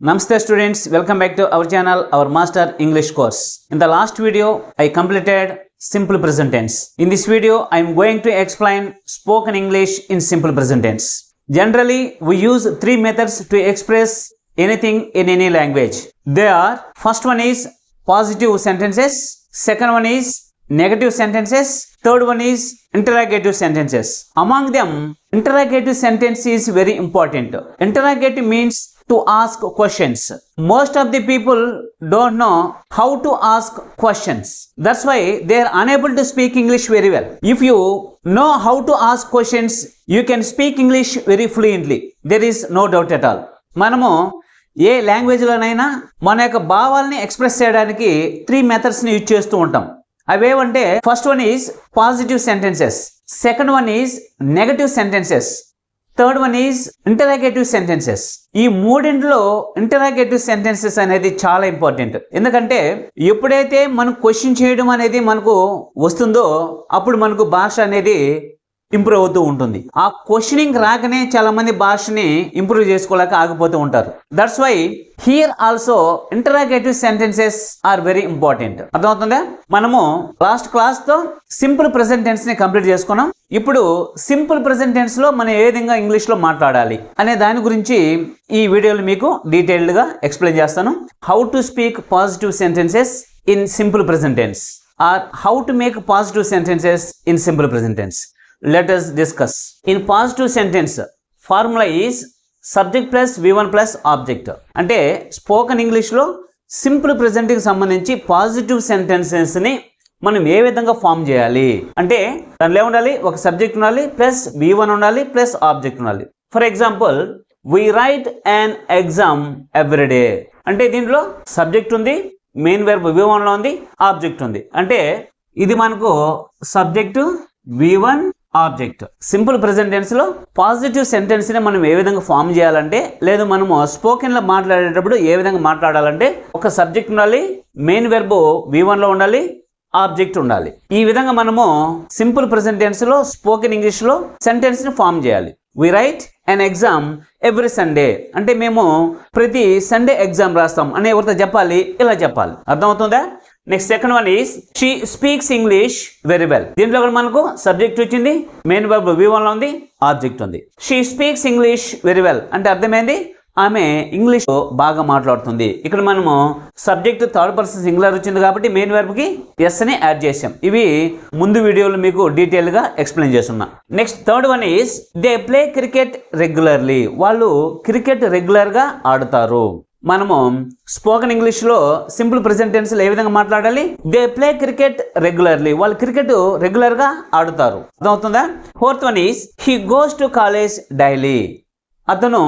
Namaste students, welcome back to our channel, our master English course. In the last video, I completed simple present tense. In this video, I am going to explain spoken English in simple present tense. Generally, we use three methods to express anything in any language. They are, first one is positive sentences, second one is negative sentences, third one is interrogative sentences. Among them, interrogative sentence is very important. Interrogative means to ask questions. Most of the people don't know how to ask questions. That's why they are unable to speak English very well. If you know how to ask questions, you can speak English very fluently. There is no doubt at all. మనము ఏ లాంగ్వేజ్లోనైనా మన యొక్క భావాల్ని express చేయడానికి three మెథడ్స్ని use చేస్తూ ఉంటాం. అవేవంటే first one is positive sentences, second one is negative sentences, third one is interrogative sentences. ఈ మూడింటిలో ఇంటరాగేటివ్ సెంటెన్సెస్ అనేది చాలా ఇంపార్టెంట్. ఎందుకంటే ఎప్పుడైతే మనం క్వశ్చన్ చేయడం అనేది మనకు వస్తుందో అప్పుడు మనకు భాష అనేది ఇంప్రూవ్ అవుతూ ఉంటుంది. ఆ క్వశ్చనింగ్ రాకనే చాలా మంది భాషని ఇంప్రూవ్ చేసుకోలేక ఆగిపోతూ ఉంటారు. That's why here also interrogative sentences are very important. అర్థమవుతుందా? మనము లాస్ట్ క్లాస్ తో సింపుల్ ప్రెజెంట్ టెన్స్ ని కంప్లీట్ చేసుకున్నాం. ఇప్పుడు సింపుల్ ప్రెజెంట్ టెన్స్ లో మనం ఏ విధంగా ఇంగ్లీష్ లో మాట్లాడాలి అనే దాని గురించి ఈ వీడియోలో మీకు డీటెయిల్డ్ గా ఎక్స్ప్లెయిన్ చేస్తాను. How to speak positive sentences in simple present tense or how to make positive sentences in simple present tense. Let us discuss. In positive sentence, formula is subject plus V1 plus object. అంటే spoken ఇంగ్లీష్లో simple ప్రెజెంట్కి సంబంధించి positive సెంటెన్సెస్ని మనం ఏ విధంగా form చేయాలి అంటే దానిలో ఏముండాలి, ఒక సబ్జెక్ట్ ఉండాలి ప్లస్ V1 ఉండాలి ప్లస్ ఆబ్జెక్ట్ ఉండాలి. For example, we write an exam every day. అంటే దీంట్లో సబ్జెక్ట్ ఉంది, మెయిన్ వెర్బ్ V1లో ఉంది, ఆబ్జెక్ట్ ఉంది. అంటే ఇది మనకు subject V1 object. Simple present tense లో పాజిటివ్ సెంటెన్స్ ని మనం ఏ విధంగా ఫామ్ చేయాలంటే, లేదు మనము స్పోకెన్ లో మాట్లాడేటప్పుడు ఏ విధంగా మాట్లాడాలంటే ఒక సబ్జెక్ట్ ఉండాలి, మెయిన్ వెర్బ్ V1 లో ఉండాలి, ఆబ్జెక్ట్ ఉండాలి. ఈ విధంగా మనము సింపుల్ ప్రెజెంట్ టెన్స్ లో స్పోకెన్ ఇంగ్లీష్ లో సెంటెన్స్ ని ఫామ్ చేయాలి. We write an exam every Sunday. అంటే మేము ప్రతి సండే ఎగ్జామ్ రాస్తాం అని ఎవరితో చెప్పాలి, ఇలా చెప్పాలి. అర్థమవుతుందా? Next second one is she speaks English very well. దీంట్లో కూడా మనకు సబ్జెక్ట్ వచ్చింది, మెయిన్ వర్బ్ V1 లో ఉంది, ఆబ్జెక్ట్ ఉంది. She speaks English very well అంటే అర్థమైంది, ఆమె ఇంగ్లీష్ బాగా మాట్లాడుతుంది. ఇక్కడ మనము సబ్జెక్ట్ థర్డ్ పర్సన్ సింగులర్ వచ్చింది కాబట్టి మెయిన్ వెర్బ్ కి ఎస్ అని యాడ్ చేసాం. ఇవి ముందు వీడియోలో మీకు డీటెయిల్ గా ఎక్స్ప్లెయిన్ చేస్తున్నా. Next third one is they play cricket regularly. వాళ్ళు క్రికెట్ రెగ్యులర్ గా ఆడుతారు. మనము స్పోకెన్ ఇంగ్లీష్ లో సింపుల్ ప్రెజెంట్ టెన్స్ లో ఏ విధంగా మాట్లాడాలి, దే ప్లే క్రికెట్ రెగ్యులర్లీ. వాళ్ళు క్రికెట్ రెగ్యులర్ గా ఆడుతారు. అర్థమవుతుందా? Fourth one is he goes to college daily. అతను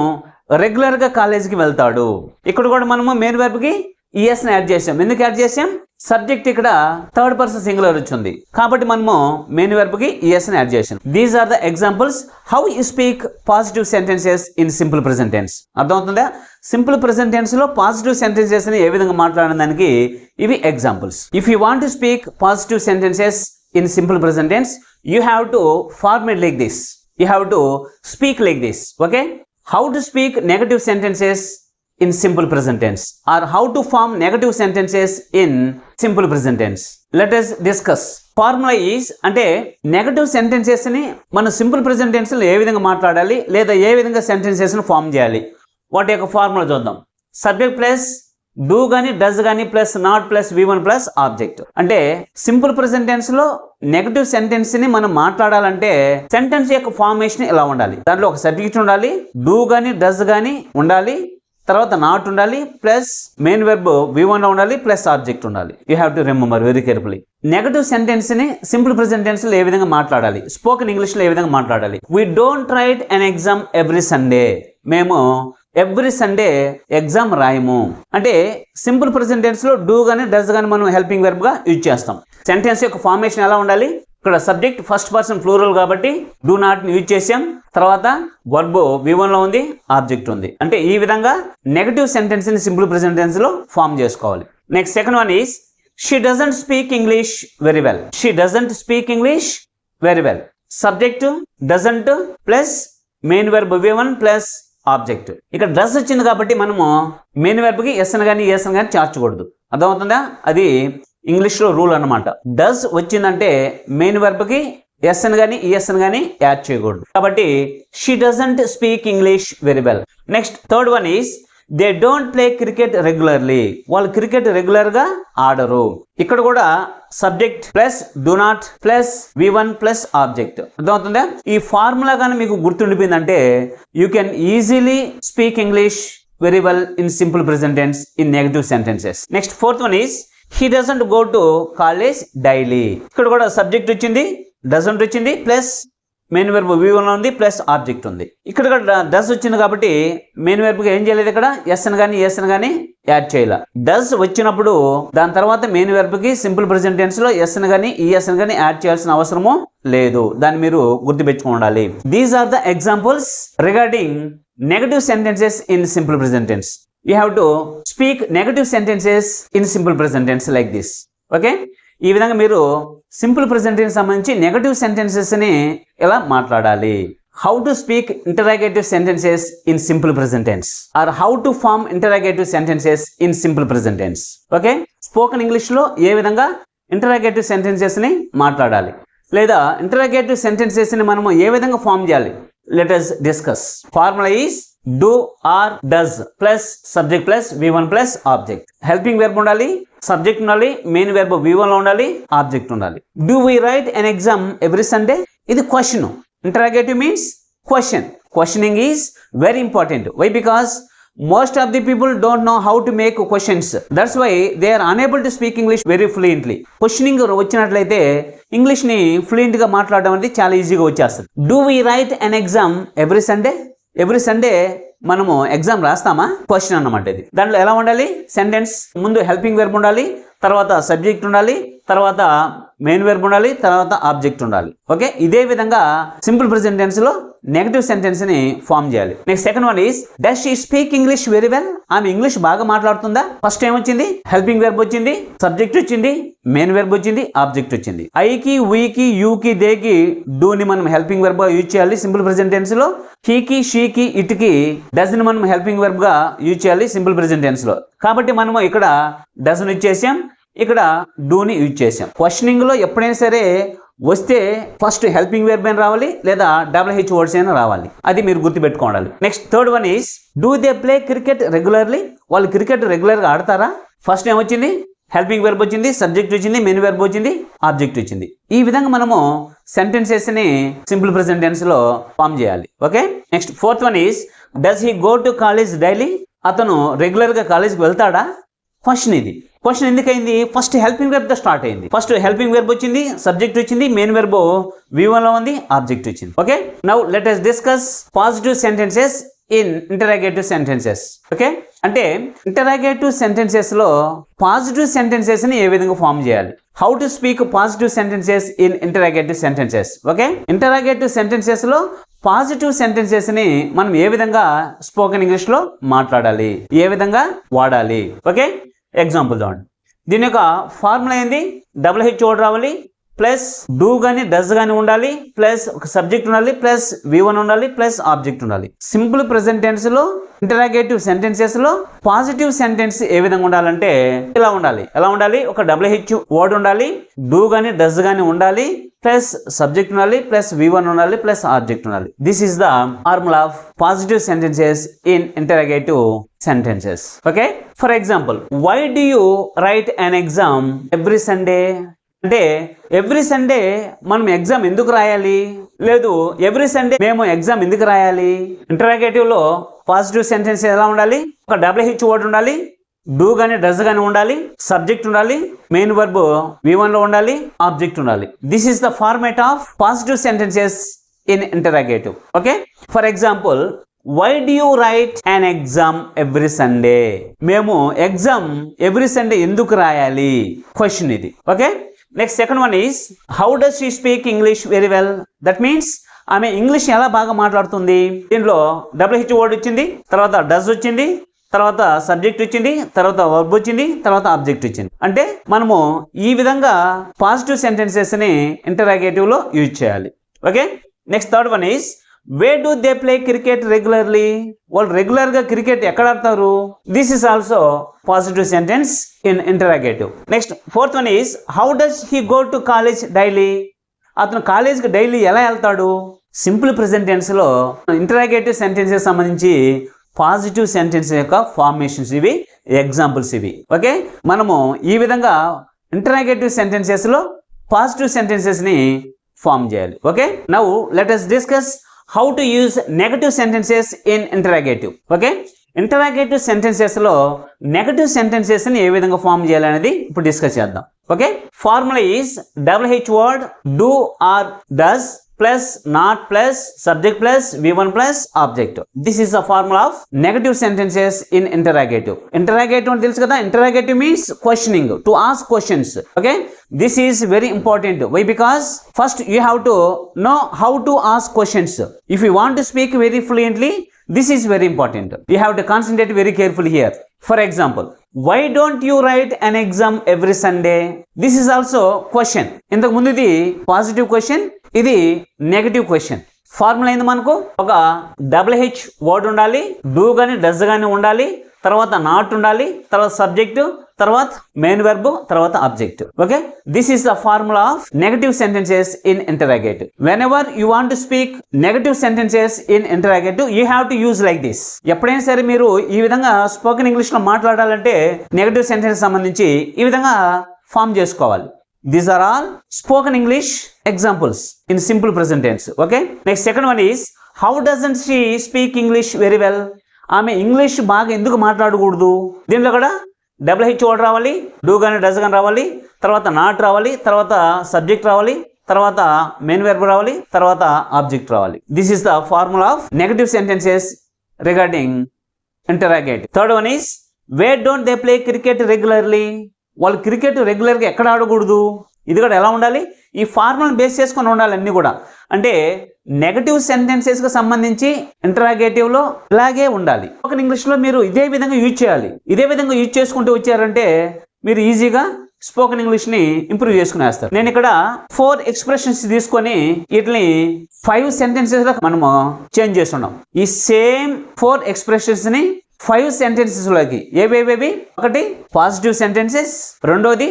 రెగ్యులర్ గా కాలేజీకి వెళ్తాడు. ఇక్కడ కూడా మనము మెయిన్ వెర్బ్ కి ఈఎస్ ని యాడ్ చేసాం. ఎందుకు యాడ్ చేసాం? సబ్జెక్ట్ ఇక్కడ థర్డ్ పర్సన్ సింగులర్ వచ్చింది కాబట్టి మనము మెయిన్ వెర్బ్ కి ఈఎస్ ని యాడ్ చేసాం. These are the examples how you speak positive sentences in simple present tense. అర్థమవుతుందా? సింపుల్ ప్రెజెంట్ టెన్స్ లో పాజిటివ్ సెంటెన్సెస్ ని ఏ విధంగా మాట్లాడడానికి ఇవి examples. If you want to speak positive sentences in simple present tense, you have to format like this, you have to speak like this. Okay, how to speak negative sentences in simple present tense or how to form negative sentences in simple present tense. Let us discuss. Formula is అంటే negative sentences ని మనం simple present tense లో ఏ విధంగా మాట్లాడాలి లేదా ఏ విధంగా sentences ని ఫామ్ చేయాలి వాటి యొక్క ఫార్ములా చూద్దాం. సబ్జెక్ట్ ప్లస్ డూ గానీ డస్ గానీ plus not plus V1 plus object. అంటే సింపుల్ ప్రెజెంట్ టెన్స్ లో నెగటివ్ సెంటెన్స్ ని మనం మాట్లాడాలంటే సెంటెన్స్ యొక్క ఫార్మేషన్ ఇలా ఉండాలి. దాంట్లో ఒక సబ్జెక్ట్ ఉండాలి, డూ గానీ డస్ గానీ ఉండాలి, తర్వాత నాట్ ఉండాలి, ప్లస్ మెయిన్ వెర్బ్ V1 లో ఉండాలి, ప్లస్ ఆబ్జెక్ట్ ఉండాలి. You have to remember very carefully. Negative sentence ని సింపుల్ ప్రెజెంట్ టెన్స్ లో ఏ విధంగా మాట్లాడాలి, స్పోకెన్ ఇంగ్లీష్ లో ఏ విధంగా మాట్లాడాలి. We don't write an exam every Sunday. మేము ఎవ్రీ సండే ఎగ్జామ్ రాయము. అంటే సింపుల్ ప్రెజెంట్ టెన్స్ లో డూ గానీ డస్ గానీ మనం హెల్పింగ్ వెర్బ్ గా యూజ్ చేస్తాం. సెంటెన్స్ యొక్క ఫార్మేషన్ ఎలా ఉండాలి, ఇక్కడ సబ్జెక్ట్ ఫస్ట్ పర్సన్ ప్లూరల్ కాబట్టి డూ నాట్ ని యూజ్ చేసాం, తర్వాత వర్బ్ V1 లో ఉంది, ఆబ్జెక్ట్ ఉంది. అంటే ఈ విధంగా నెగటివ్ సెంటెన్స్ ని సింపుల్ ప్రెజెంట్ టెన్స్ లో ఫామ్ చేసుకోవాలి. Next second one is she doesn't speak English very well. She doesn't speak English very well. Subject doesn't plus main verb V1 plus object. ఇక్కడ does వచ్చింది కాబట్టి మనము main verb కి yes అని కానీ yes అని కానీ చేర్చకూడదు. అర్థమవుతుందా? అది ఇంగ్లీష్లో రూల్ అనమాట. డస్ వచ్చిందంటే మెయిన్ వెర్బ్ కి ఎస్ అని కానీ ఈఎస్ అని కానీ యాడ్ చేయకూడదు. కాబట్టి she doesn't speak English very well. Next third one is they don't play cricket regularly. వాళ్ళు క్రికెట్ రెగ్యులర్ గా ఆడరు. ఇక్కడ కూడా subject plus do not plus V1 plus object. అర్థమవుతుందా? ఈ ఫార్ములా కానీ మీకు గుర్తుండిపోయిందంటే you can easily speak English very well in simple present tense in negative sentences. Next fourth one is he doesn't go to college daily. ఇక్కడ కూడా subject వచ్చింది, doesn't వచ్చింది, plus main verb V1 ఉంది, plus object ఉంది. ఇక్కడ does వచ్చింది కాబట్టి main verb ఏం చేయలేదు, ఇక్కడ ఎస్ అని కానీ ఎస్ అని కానీ యాడ్ చేయాలి. డస్ వచ్చినప్పుడు దాని తర్వాత మెయిన్ వెర్బ్ కి సింపుల్ ప్రెజెంట్ టెన్స్ లో ఎస్ అని కానీ ఈఎస్ అని కానీ యాడ్ చేయాల్సిన అవసరము లేదు. దాన్ని మీరు గుర్తుపెట్టుకోవాలి. These are the examples regarding negative sentences in simple present tense. You have to speak negative sentences in simple present tense like this. Okay, ఈ విధంగా మీరు సింపుల్ ప్రెజెంట్ టెన్స్ సంబంధించి నెగటివ్ సెంటెన్సెస్ ని ఎలా మాట్లాడాలి, how to speak interrogative sentences in simple present tense or how to form interrogative sentences in simple present tense. Okay, spoken English లో ఏ విధంగా ఇంటరాగేటివ్ సెంటెన్సెస్ ని మాట్లాడాలి, లేదా ఇంటరాగేటివ్ సెంటెన్సెస్ ని మనము ఏ విధంగా ఫార్మ్ చేయాలి, let us discuss. Formula is do or does plus subject plus V1 plus object. Helping verb ఉండాలి, సబ్జెక్ట్ ఉండాలి, మెయిన్ వెర్బ్ V1 లో ఉండాలి, ఆబ్జెక్ట్ ఉండాలి. Do we write an exam every Sunday? ఇది question. Interrogative means question. Questioning is very important. Why? Because most of the people don't know how to make questions. That's why they are unable to speak English very fluently. Questioning వచ్చినట్లయితే English ని fluent గా మాట్లాడడం అనేది చాలా ఈజీగా వచ్చేస్తుంది. Do we write an exam every Sunday? Every Sunday మనము exam రాస్తామా? Question అన్నమాట ఇది. దాంట్లో ఎలా ఉండాలి? సెంటెన్స్ ముందు హెల్పింగ్ వెర్బ్ ఉండాలి, తర్వాత సబ్జెక్ట్ ఉండాలి, తర్వాత మెయిన్ వెర్బ్ ఉండాలి, తర్వాత ఆబ్జెక్ట్ ఉండాలి. ఓకే, ఇదే విధంగా సింపుల్ ప్రెజెంట్ టెన్స్ లో నెగటివ్ సెంటెన్స్ ని ఫార్మ్ చేయాలి. Next second one is does she speak English very well. ఆమె ఇంగ్లీష్ బాగా మాట్లాడుతుందా? ఫస్ట్ ఏం వచ్చింది? హెల్పింగ్ వెర్బ్ వచ్చింది, సబ్జెక్ట్ వచ్చింది, మెయిన్ వెర్బ్ వచ్చింది, ఆబ్జెక్ట్ వచ్చింది. ఐకి, వీకి, యూకి, దేకి, డూ ని మనం హెల్పింగ్ వెర్బ్ గా యూజ్ చేయాలి సింపుల్ ప్రెజెంట్ టెన్స్ లో. హీకి, షీకి, ఇట్కి, డస్ ని మనం హెల్పింగ్ వెర్బ్ గా యూజ్ చేయాలి సింపుల్ ప్రెజెంట్ టెన్స్ లో. కాబట్టి మనము ఇక్కడ డస్ ని యూజ్ చేసాం, ఇక్కడ డూ ని యూజ్ చేసాం. క్వశ్చనింగ్ లో ఎప్పుడైనా సరే వస్తే ఫస్ట్ హెల్పింగ్ వెర్బ్ అయినా రావాలి, లేదా WH వర్డ్స్ అయినా రావాలి. అది మీరు గుర్తుపెట్టుకోవాలి. Next third one is do they play cricket regularly. వాళ్ళు క్రికెట్ రెగ్యులర్ గా ఆడతారా? ఫస్ట్ ఏమొచ్చింది? హెల్పింగ్ వెర్బ్ వచ్చింది, సబ్జెక్ట్ వచ్చింది, మెయిన్ వెర్బ్ వచ్చింది, ఆబ్జెక్ట్ వచ్చింది. ఈ విధంగా మనము సెంటెన్సెస్ ని సింపుల్ ప్రెజెంట్ టెన్స్ లో ఫార్మ్ చేయాలి. Okay, next fourth one is does he go to college daily. అతను రెగ్యులర్ గా కాలేజ్కి వెళ్తాడా? క్వశ్చన్ ఇది. క్వశ్చన్ ఎందుకైంది? ఫస్ట్ హెల్పింగ్ వెర్బ్ తో స్టార్ట్ అయింది. ఫస్ట్ హెల్పింగ్ వెర్బ్ వచ్చింది, సబ్జెక్ట్ వచ్చింది, మెయిన్ వెర్బ్ V1 లో ఉంది, ఆబ్జెక్ట్ వచ్చింది. Okay, now let us discuss positive sentences in interrogative sentences. Okay, అంటే ఇంటరాగేటివ్ సెంటెన్సెస్ లో పాజిటివ్ సెంటెన్సెస్ ని ఏ విధంగా ఫార్మ్ చేయాలి, how to speak positive sentences in interrogative sentences. Okay, interrogative sentences లో పాజిటివ్ సెంటెన్సెస్ ని మనం ఏ విధంగా స్పోకెన్ ఇంగ్లీష్ లో మాట్లాడాలి, ఏ విధంగా వాడాలి. ఓకే, ఎగ్జాంపుల్ చూడండి. దీని యొక్క ఫార్ములా ఏంది? WH వర్డ్ రావాలి, ప్లస్ డూ గానీ డస్ గానీ ఉండాలి, ప్లస్ ఒక సబ్జెక్ట్ ఉండాలి, ప్లస్ V1 ఉండాలి, ప్లస్ ఆబ్జెక్ట్ ఉండాలి. సింపుల్ ప్రెజెంట్ టెన్స్ లో ఇంటరాగేటివ్ సెంటెన్సెస్ లో పాజిటివ్ సెంటెన్స్ ఏ విధంగా ఉండాలంటే ఇలా ఉండాలి. ఎలా ఉండాలి? ఒక WH వర్డ్ ఉండాలి, డూ గానీ డస్ గానీ ఉండాలి, ప్లస్ సబ్జెక్ట్ ఉండాలి, ప్లస్ V1 ఉండాలి, ప్లస్ ఆబ్జెక్ట్ ఉండాలి. This is the formula of positive sentences in interrogative sentences. Okay, for example why do you write an exam every Sunday. అంటే every Sunday మనం exam ఎందుకు రాయాలి? లేదు, ఎవ్రీ సండే మేము exam ఎందుకు రాయాలి? ఇంటరాగేటివ్ లో పాజిటివ్ సెంటెన్స్ ఎలా ఉండాలి? ఒక WH వర్డ్ ఉండాలి, డూ గానీ డస్ గానీ ఉండాలి, సబ్జెక్ట్ ఉండాలి, మెయిన్ వర్బ్ V1 లో ఉండాలి, ఆబ్జెక్ట్ ఉండాలి. This is the format of positive sentences in interrogative. Okay, for example why do you write an exam every Sunday. మేము ఎగ్జామ్ ఎవ్రీ సండే ఎందుకు రాయాలి? క్వశ్చన్ ఇది. Okay, next second one is how does she speak English very well. That means ఆమె English ఎలా బాగా మాట్లాడుతుంది. దీంట్లో WH word వచ్చింది, తర్వాత డస్ వచ్చింది, తర్వాత సబ్జెక్ట్ వచ్చింది, తర్వాత వర్బ్ వచ్చింది, తర్వాత ఆబ్జెక్ట్ వచ్చింది. అంటే మనము ఈ విధంగా పాజిటివ్ సెంటెన్సెస్ ని ఇంటరాగేటివ్ లో యూజ్ చేయాలి. Okay, next third one is Where do they play cricket regularly? వాళ్ళు రెగ్యులర్ గా క్రికెట్ ఎక్కడ ఆడతారు? This is also positive sentence in interrogative. Next fourth one is how does he go to college daily? అతను కాలేజ్కి daily ఎలా వెళ్తాడు? Simple present tense లో interrogative sentences సంబంధించి పాజిటివ్ సెంటెన్స్ యొక్క ఫార్మేషన్స్ ఇవి, ఎగ్జాంపుల్స్ ఇవి. ఓకే, మనము ఈ విధంగా ఇంటరాగేటివ్ సెంటెన్సెస్ లో పాజిటివ్ సెంటెన్సెస్ ని ఫామ్ చేయాలి. Okay, now let us discuss how to use negative sentences in interrogative. Okay, interrogative sentences లో నెగటివ్ సెంటెన్సెస్ ని ఏ విధంగా ఫామ్ చేయాలనేది ఇప్పుడు డిస్కస్ చేద్దాం. Okay, formula is WH word do or does plus not plus subject plus V1 plus object. This is the formula of negative sentences in interrogative. Interrogative అంటే తెలుసు కదా, interrogative means questioning, to ask questions. Okay, this is very important. Why? Because first you have to know how to ask questions. If you want to speak very fluently, this is very important. You have to concentrate very carefully here. For example, why don't you write an exam every Sunday? This is also question. ఇంతకు ముందు ఇది positive question, ఇది negative question. Formula ఏంది మనకు? ఒక WH word ఉండాలి, do గాని does గాని ఉండాలి, తర్వాత నాట్ ఉండాలి, తర్వాత సబ్జెక్ట్, తర్వాత మెయిన్ వెర్బ్, తర్వాత object. Okay, this is the formula of negative sentences in interrogative. When ever you want to speak negative sentences in interrogative, you have to use like this. ఎప్పుడైనా సరే మీరు ఈ విధంగా spoken English లో మాట్లాడాలంటే negative sentence సంబంధించి ఈ విధంగా ఫామ్ చేసుకోవాలి. These are all spoken English examples in simple present tense. Okay, next second one is how doesn't she speak English very well? ఆమె ఇంగ్లీష్ బాగా ఎందుకు మాట్లాడకూడదు? దీంట్లో కూడా WH వర్డ్ రావాలి, డూ కానీ డస్ కానీ రావాలి, తర్వాత నాట్ రావాలి, తర్వాత సబ్జెక్ట్ రావాలి, తర్వాత మెయిన్ వెర్బ్ రావాలి, తర్వాత ఆబ్జెక్ట్ రావాలి. This is the formula of negative sentences regarding interrogative. Third one is where don't they play cricket regularly? వాళ్ళు క్రికెట్ రెగ్యులర్గా ఎక్కడ ఆడకూడదు? ఇది కూడా ఎలా ఉండాలి? ఈ ఫార్ములాను బేస్ చేసుకొని ఉండాలి అన్నీ కూడా. అంటే నెగటివ్ సెంటెన్సెస్కి సంబంధించి ఇంటరాగేటివ్లో ఇలాగే ఉండాలి. స్పోకెన్ ఇంగ్లీష్లో మీరు ఇదే విధంగా యూజ్ చేయాలి. ఇదే విధంగా యూజ్ చేసుకుంటూ వచ్చారంటే మీరు ఈజీగా స్పోకెన్ ఇంగ్లీష్ని ఇంప్రూవ్ చేసుకునేస్తారు. నేను ఇక్కడ 4 ఎక్స్ప్రెషన్స్ తీసుకొని వీటిని 5 సెంటెన్సెస్లో మనము చేంజ్ చేస్తున్నాం. ఈ సేమ్ 4 ఎక్స్ప్రెషన్స్ని 5 సెంటెన్సెస్ లోకి ఏవేవేవి? ఒకటి పాజిటివ్ సెంటెన్సెస్, రెండోది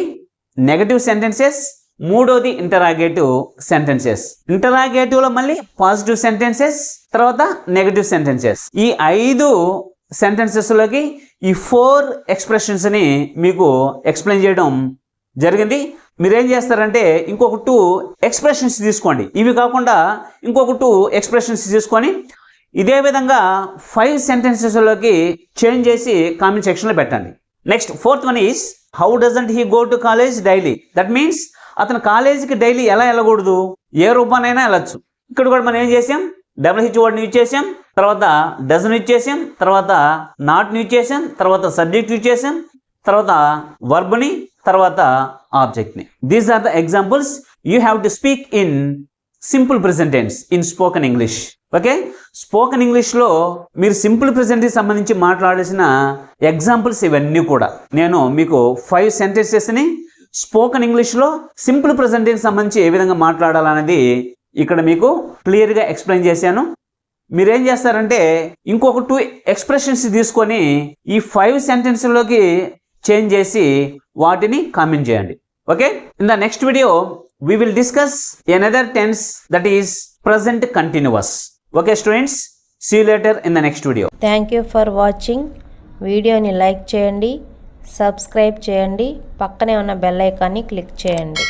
నెగటివ్ సెంటెన్సెస్, మూడోది ఇంటరాగేటివ్ సెంటెన్సెస్. ఇంటరాగేటివ్ లో మళ్ళీ పాజిటివ్ సెంటెన్సెస్, తర్వాత నెగటివ్ సెంటెన్సెస్. ఈ 5 సెంటెన్సెస్ లోకి ఈ 4 ఎక్స్ప్రెషన్స్ ని మీకు ఎక్స్ప్లెయిన్ చేయడం జరిగింది. మీరేం చేస్తారంటే ఇంకొక 2 ఎక్స్ప్రెషన్స్ తీసుకోండి. ఇవి కాకుండా ఇంకొక 2 ఎక్స్ప్రెషన్స్ తీసుకొని ఇదే విధంగా 5 సెంటెన్సెస్లోకి చేంజ్ చేసి కామెంట్ సెక్షన్లో పెట్టండి. Next fourth one is how doesn't he go to college daily? That means అతను కాలేజీకి డైలీ ఎలా వెళ్ళకూడదు? ఏ రూపానైనా వెళ్ళచ్చు. ఇక్కడ కూడా మనం ఏం చేసాం? WH వర్డ్ని యూజ్ చేసాం, తర్వాత డజన్ యూజ్ చేసాం, తర్వాత నాట్ని యూజ్ చేసాం, తర్వాత సబ్జెక్ట్ యూజ్ చేసాం, తర్వాత వర్బ్ని, తర్వాత ఆబ్జెక్ట్ని. These are the examples you have to speak in simple present tense in spoken English. Okay, spoken ఇంగ్లీష్లో మీరు సింపుల్ ప్రెజెంట్కి సంబంధించి మాట్లాడాల్సిన ఎగ్జాంపుల్స్ ఇవన్నీ కూడా నేను మీకు 5 సెంటెన్సెస్ని స్పోకెన్ ఇంగ్లీష్లో సింపుల్ ప్రెజెంట్కి సంబంధించి ఏ విధంగా మాట్లాడాలనేది ఇక్కడ మీకు క్లియర్గా ఎక్స్ప్లెయిన్ చేశాను. మీరేం చేస్తారంటే ఇంకొక 2 ఎక్స్ప్రెషన్స్ తీసుకొని ఈ 5 సెంటెన్స్లోకి చేంజ్ చేసి వాటిని కామెంట్ చేయండి. Okay, in the next video we will discuss another tense, that is present continuous. Okay students, see you later in the next video. Thank you for watching. వీడియోని లైక్ చేయండి, subscribe చేయండి, పక్కనే ఉన్న bell ఐకాన్ని click చేయండి.